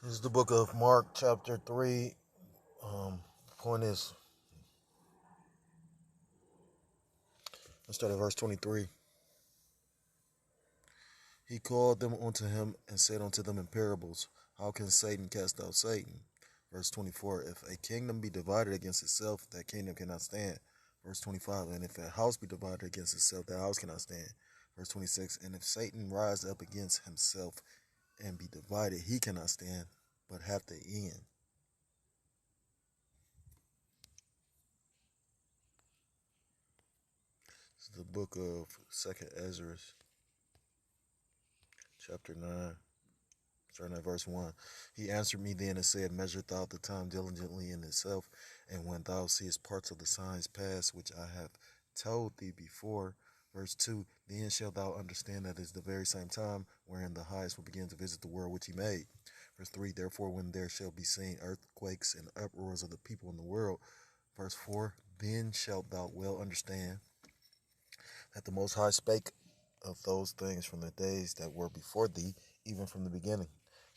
This is the book of Mark, chapter 3. Point is, let's start at verse 23. He called them unto him and said unto them in parables, how can Satan cast out Satan? Verse 24, if a kingdom be divided against itself, that kingdom cannot stand. Verse 25, and if a house be divided against itself, that house cannot stand. Verse 26, and if Satan rise up against himself and be divided, he cannot stand, but hath the end. This is the book of 2nd Ezra, chapter 9. Starting at verse 1. He answered me then and said, measure thou the time diligently in itself, and when thou seest parts of the signs pass, which I have told thee before. Verse 2, then shalt thou understand that it is the very same time wherein the highest will begin to visit the world which he made. Verse 3, therefore when there shall be seen earthquakes and uproars of the people in the world. Verse 4, then shalt thou well understand that the Most High spake of those things from the days that were before thee, even from the beginning.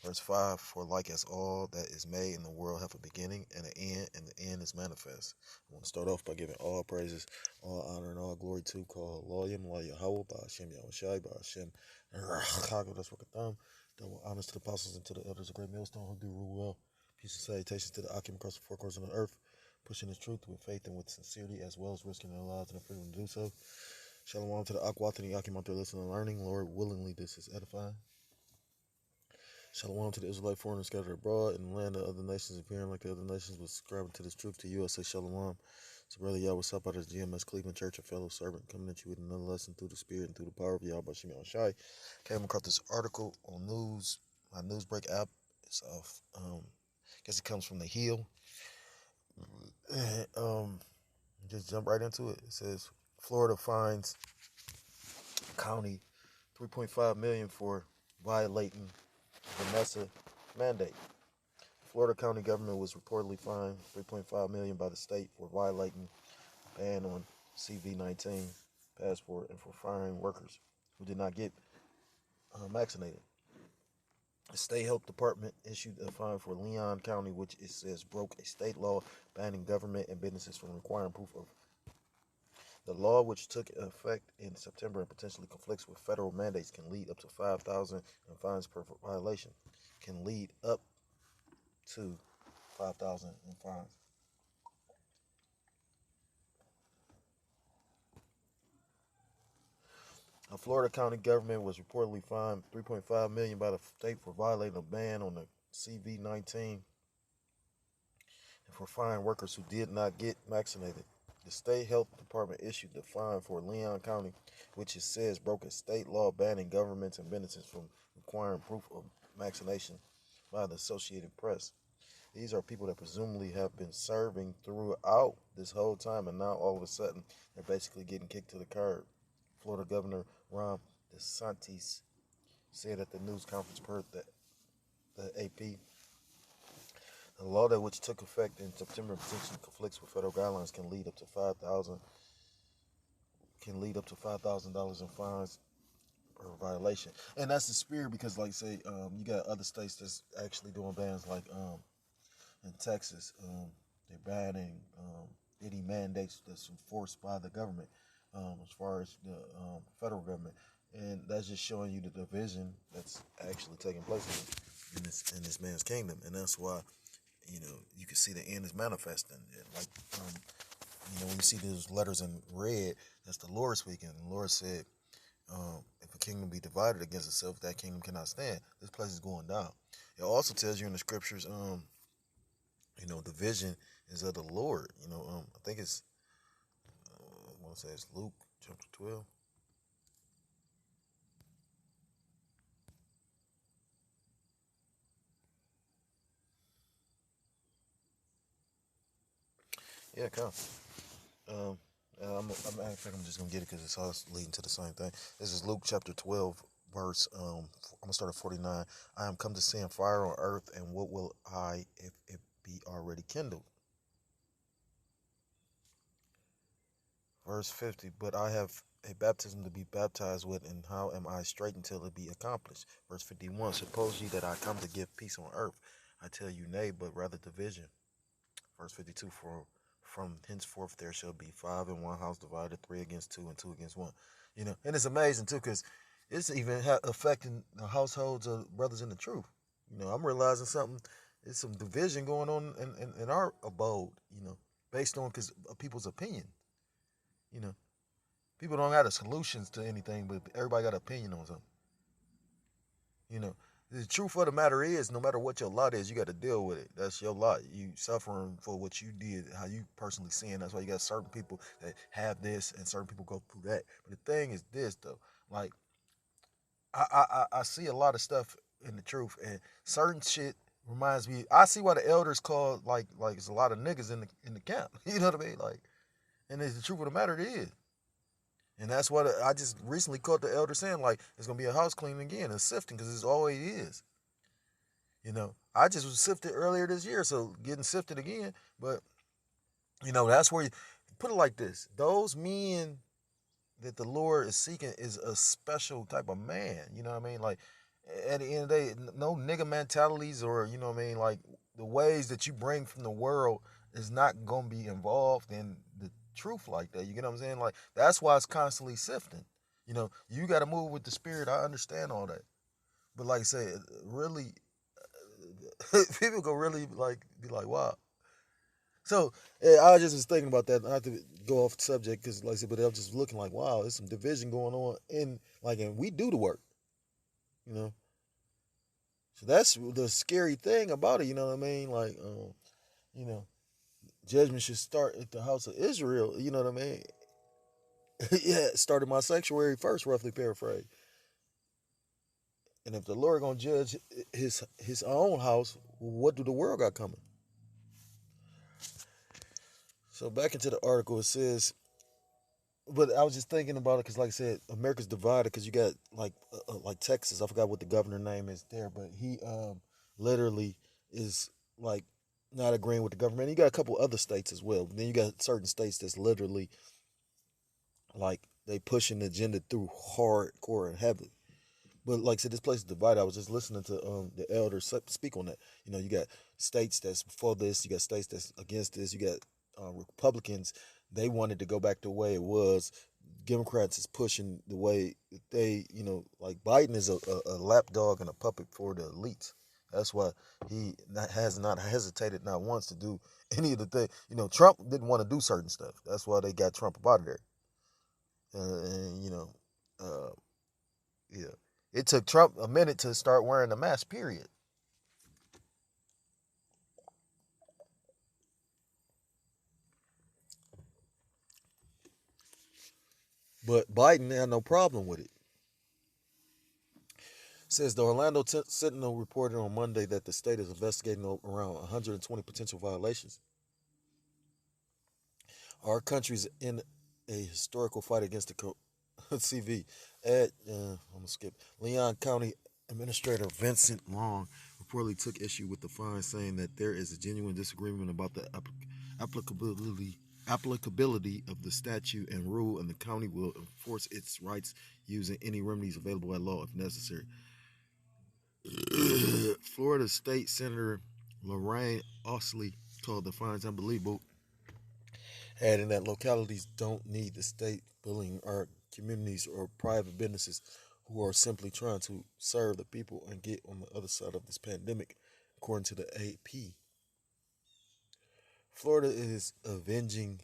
Verse 5, for like as all that is made in the world hath a beginning and an end, and the end is manifest. I want to start off by giving all praises, all honor, and all glory to call Loyam, Yahweh, Ba'ashem, Yahushai, Ba'ashem, Chagaw, that's Rakatham. Double honors to the apostles and to the elders of Great Millstone who do rule well. Peace and salutations to the Akim across the four corners of the earth, pushing his truth with faith and with sincerity, as well as risking their lives and the freedom to do so. Shalom to the Akwat and the Akim out there listening and learning. Lord, willingly this is edifying. Shalom to the Israelite foreigners scattered abroad in the land of other nations, appearing like the other nations, but subscribing to this truth. To you, I say shalom. So, brother, y'all, what's up out of the GMS Cleveland Church, a fellow servant, coming at you with another lesson through the Spirit and through the power of Yahweh Bashim Yahushai. Came across this article on news, my Newsbreak app. It's off. I guess it comes from the Hill. Just jump right into it. It says Florida fines county $3.5 million for violating Vanessa mandate. Florida county government was reportedly fined $3.5 million by the state for violating a ban on CV-19 passport and for firing workers who did not get vaccinated. The state health department issued a fine for Leon County, which it says broke a state law banning government and businesses from requiring proof of the law, which took effect in September and potentially conflicts with federal mandates, can lead up to 5,000 in fines per violation. Can lead up to 5,000 in fines. A Florida county government was reportedly fined $3.5 million by the state for violating a ban on the CV-19 and for firing workers who did not get vaccinated. The state health department issued the fine for Leon County, which it says broke a state law banning governments and businesses from requiring proof of vaccination by the Associated Press. These are people that presumably have been serving throughout this whole time, and now all of a sudden they're basically getting kicked to the curb. Florida Governor Ron DeSantis said at the news conference per the AP, the law that which took effect in September potentially conflicts with federal guidelines can lead up to $5,000 in fines per violation. And that's the spirit, because like say you got other states that's actually doing bans, like in Texas, they're banning any mandates that's enforced by the government, as far as the federal government, and that's just showing you the division that's actually taking place in this man's kingdom, and that's why you can see the end is manifesting. Like when you see those letters in red, that's the Lord speaking. The Lord said, if a kingdom be divided against itself, that kingdom cannot stand. This place is going down. It also tells you in the scriptures, division is of the Lord. I think it's, I want to say it's Luke chapter 12. Yeah, come. I think I'm just gonna get it because it's all leading to the same thing. This is Luke chapter 12, verse. I'm gonna start at 49. I am come to send fire on earth, and what will I if it be already kindled? Verse 50. But I have a baptism to be baptized with, and how am I straight until it be accomplished? Verse 51, suppose ye that I come to give peace on earth. I tell you nay, but rather division. Verse 52, for from henceforth there shall be five in one house divided, three against two and two against one. And it's amazing too, because it's even affecting the households of brothers in the truth. I'm realizing something. There's some division going on in our abode, based on because of people's opinion. You know, People don't have the solutions to anything, but everybody got an opinion on something. You know, the truth of the matter is, no matter what your lot is, you got to deal with it. That's your lot. You suffering for what you did, how you personally sin. That's why you got certain people that have this, and certain people go through that. But the thing is this, though, like I see a lot of stuff in the truth, and certain shit reminds me. I see why the elders call like it's a lot of niggas in the camp. You know what I mean? Like, and it's the truth of the matter. It is. And that's what I just recently caught the elder saying, like, it's going to be a house cleaning again, a sifting, because it's always is. I just was sifted earlier this year, so getting sifted again. But, that's where you put it like this. Those men that the Lord is seeking is a special type of man. You know what I mean? Like, at the end of the day, no nigga mentalities or, you know what I mean? Like, the ways that you bring from the world is not going to be involved in the truth like that. You get what I'm saying? Like, that's why it's constantly sifting. You got to move with the spirit. I understand all that. But like I said, really, people go really like be like, wow. So I just was thinking about that. Not to go off the subject because, like I said, but I was just looking like, wow, there's some division going on and we do the work, you know. So that's the scary thing about it. You know what I mean? Like, you know, judgment should start at the house of Israel. You know what I mean? Yeah, it started my sanctuary first, roughly paraphrase. And if the Lord gonna judge his own house, what do the world got coming? So back into the article, it says, but I was just thinking about it because, like I said, America's divided because you got like Texas. I forgot what the governor name is there, but he literally is like not agreeing with the government. You got a couple other states as well. Then you got certain states that's literally like they pushing the agenda through hardcore and heavily. But like I said, this place is divided. I was just listening to the elders speak on that. You got states that's for this. You got states that's against this. You got Republicans. They wanted to go back the way it was. Democrats is pushing the way they, like Biden is a lapdog and a puppet for the elites. That's why he has not hesitated not once to do any of the things. Trump didn't want to do certain stuff. That's why they got Trump up out of there. Uh, yeah. It took Trump a minute to start wearing the mask, period. But Biden had no problem with it. Says the Orlando Sentinel reported on Monday that the state is investigating around 120 potential violations. Our country's in a historical fight against the CV. I'm gonna skip. Leon County Administrator Vincent Long reportedly took issue with the fine, saying that there is a genuine disagreement about the applicability of the statute and rule, and the county will enforce its rights using any remedies available at law if necessary. Florida State Senator Lorraine Osley called the fines unbelievable, adding that localities don't need the state bullying our communities or private businesses who are simply trying to serve the people and get on the other side of this pandemic, according to the AP. Florida is avenging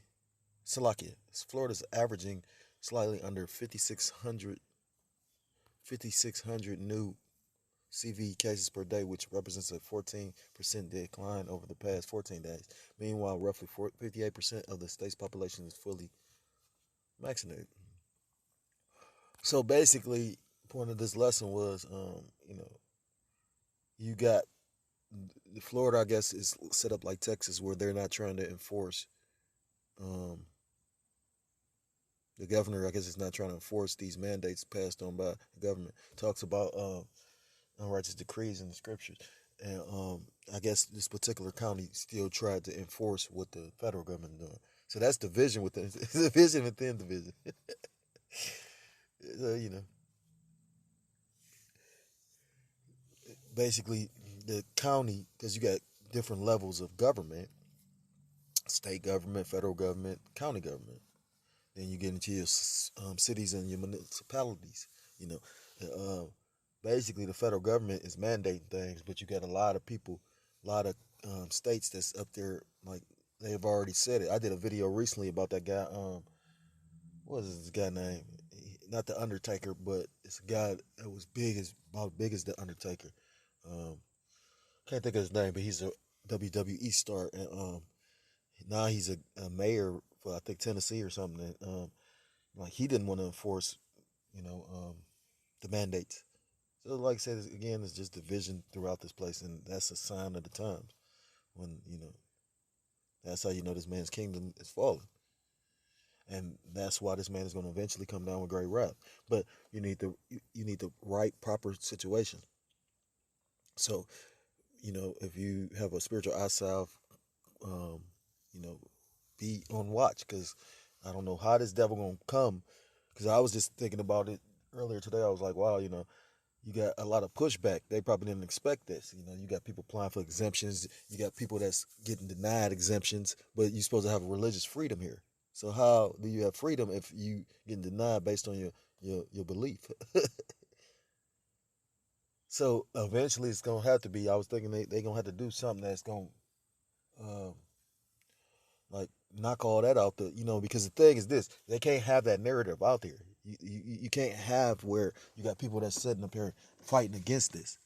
Salakia. Florida's averaging slightly under 5,600 new CV cases per day, which represents a 14% decline over the past 14 days. Meanwhile, roughly 58% of the state's population is fully vaccinated. So basically, the point of this lesson was, you got the Florida, I guess, is set up like Texas, where they're not trying to enforce. Um, the governor, I guess, is not trying to enforce these mandates passed on by the government. Talks about unrighteous decrees in the scriptures, and I guess this particular county still tried to enforce what the federal government is doing. So that's division within division within division. You know, basically the county, because you got different levels of government: state government, federal government, county government. Then you get into your cities and your municipalities. You know, uh, basically the federal government is mandating things, but you got a lot of people, a lot of states that's up there, like they've already said it. I did a video recently about that guy. What is this guy name? Not the Undertaker, but it's a guy that was big as about big as the Undertaker. Um, can't think of his name, but he's a WWE star, and now he's a mayor for I think Tennessee or something. And, like he didn't want to enforce, you know, the mandates. So, like I said, again, it's just division throughout this place, and that's a sign of the times. When that's how you know this man's kingdom is falling, and that's why this man is going to eventually come down with great wrath. But you need the right proper situation. So, if you have a spiritual eye salve, um, you know, be on watch, because I don't know how this devil gonna come. Because I was just thinking about it earlier today. I was like, wow, you got a lot of pushback. They probably didn't expect this. You got people applying for exemptions. You got people that's getting denied exemptions, but you're supposed to have religious freedom here. So how do you have freedom if you getting denied based on your belief? So eventually it's gonna have to be. I was thinking they gonna have to do something that's gonna uh, like knock all that out because the thing is this: they can't have that narrative out there. You can't have where you got people that's sitting up here fighting against this.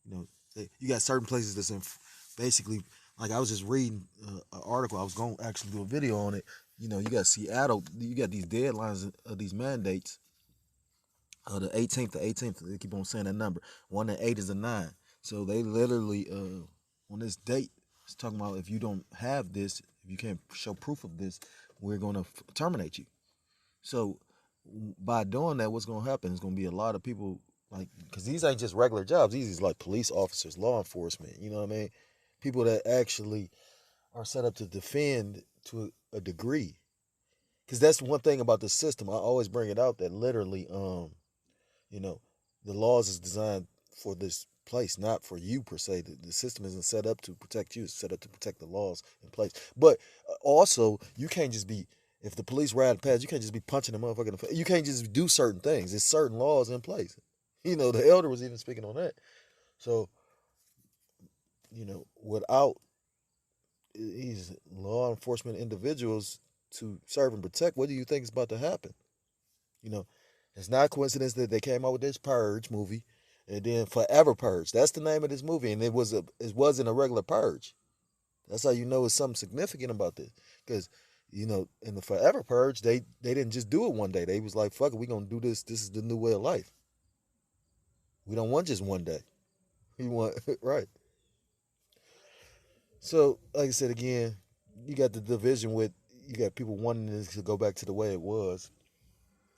You got certain places that's in basically, like I was just reading an article. I was going to actually do a video on it. You got Seattle. You got these deadlines of these mandates. The 18th, they keep on saying that number. 1 and 8 is a 9. So they literally on this date, it's talking about if you don't have this, if you can't show proof of this, we're going to terminate you. So by doing that, what's going to happen is going to be a lot of people, like, because these ain't just regular jobs. These is like police officers, law enforcement. You know what I mean? People that actually are set up to defend to a degree. Because that's one thing about the system. I always bring it out that literally, you know, the laws is designed for this place, not for you per se. The system isn't set up to protect you. It's set up to protect the laws in place. But also, you can't just be, if the police ride past, you can't just be punching a motherfucker in the face. You can't just do certain things. There's certain laws in place. The elder was even speaking on that. So, without these law enforcement individuals to serve and protect, what do you think is about to happen? You know, it's not a coincidence that they came out with this Purge movie, and then Forever Purge. That's the name of this movie, and it wasn't a regular purge. That's how you know it's something significant about this, because in the Forever Purge, they didn't just do it one day. They was like, fuck it, we gonna do this. This is the new way of life. We don't want just one day. We want right. So, like I said again, you got the division with you got people wanting this to go back to the way it was.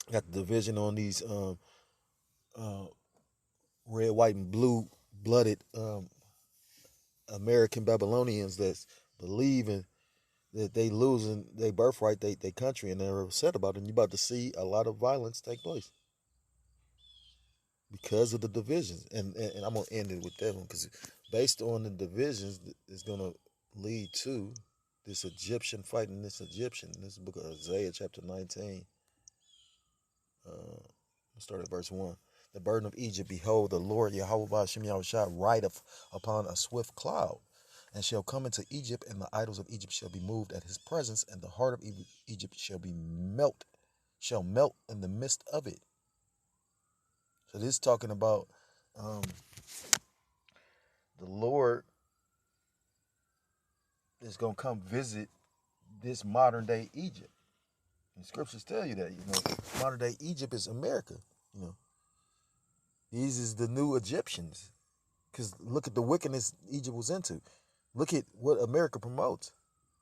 You got the division on these uh, red, white, and blue blooded American Babylonians that's believing that they losing their birthright, they country, and they're upset about it. And you're about to see a lot of violence take place because of the divisions. And I'm gonna end it with that one because based on the divisions, it's gonna lead to this Egyptian fighting this Egyptian. This book of Isaiah chapter 19. Let's start at verse 1. The burden of Egypt, behold, the Lord Yahweh Ba'ashem Yahushua rideth upon a swift cloud, and shall come into Egypt, and the idols of Egypt shall be moved at his presence, and the heart of Egypt shall melt in the midst of it. So this is talking about um, the Lord is going to come visit this modern day Egypt. And scriptures tell you that, modern day Egypt is America. These is the new Egyptians. Because look at the wickedness Egypt was into. Look at what America promotes.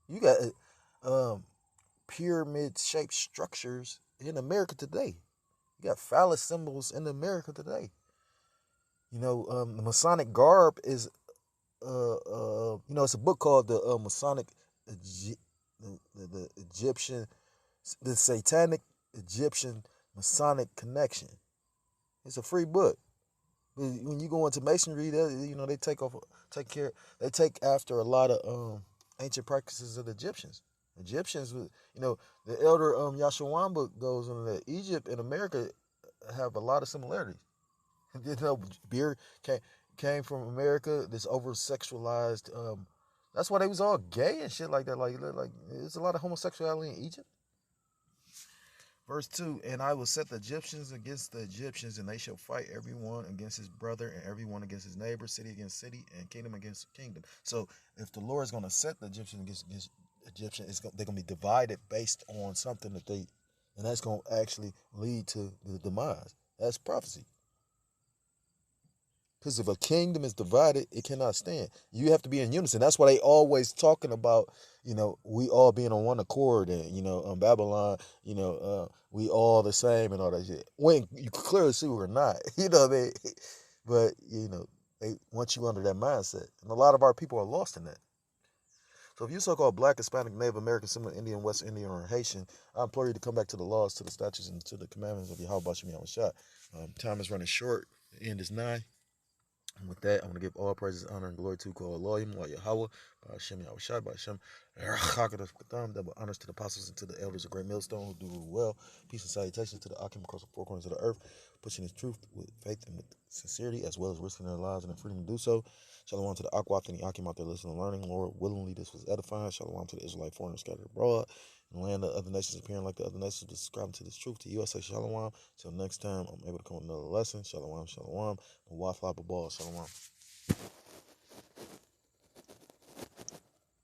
You got pyramid-shaped structures in America today. You got phallus symbols in America today. The Masonic garb is, it's a book called the Masonic, the Egyptian, the Satanic Egyptian Masonic connection. It's a free book. When you go into masonry, they take care, they take after a lot of ancient practices of the Egyptians. Egyptians, the elder Yashawan book goes into that Egypt and America have a lot of similarities. Beer came from America. This over sexualized. That's why they was all gay and shit like that. Like there's a lot of homosexuality in Egypt. Verse 2, and I will set the Egyptians against the Egyptians, and they shall fight everyone against his brother, and everyone against his neighbor, city against city, and kingdom against kingdom. So if the Lord is going to set the Egyptians against Egyptians, they're going to be divided based on something and that's going to actually lead to the demise. That's prophecy. Because if a kingdom is divided, it cannot stand. You have to be in unison. That's why they always talking about, we all being on one accord and, Babylon, we all the same and all that shit. When you clearly see we're not, but, they want you under that mindset. And a lot of our people are lost in that. So if you so-called Black, Hispanic, Native American, Seminole Indian, West Indian, or Haitian, I implore you to come back to the laws, to the statutes, and to the commandments of Yahweh Shem Yahweh. Time is running short. The end is nigh. And with that, I want to give all praises, honor, and glory to Elohim, Yahweh, by Hashem Yahweh, by Hashem, double honors to the apostles and to the elders of Great Millstone who do rule well. Peace and salutations to the Akim across the four corners of the earth, pushing his truth with faith and with sincerity, as well as risking their lives and their freedom to do so. Shalom to the Akwaf and the Akim out there listening and learning. Lord, willingly this was edifying. Shalom to the Israelite foreigners scattered abroad. In the land of other nations appearing like the other nations, describing to this truth. To you, I say shalom. Till next time, I'm able to come with another lesson. Shalom, shalom. Waffle ball, shalom.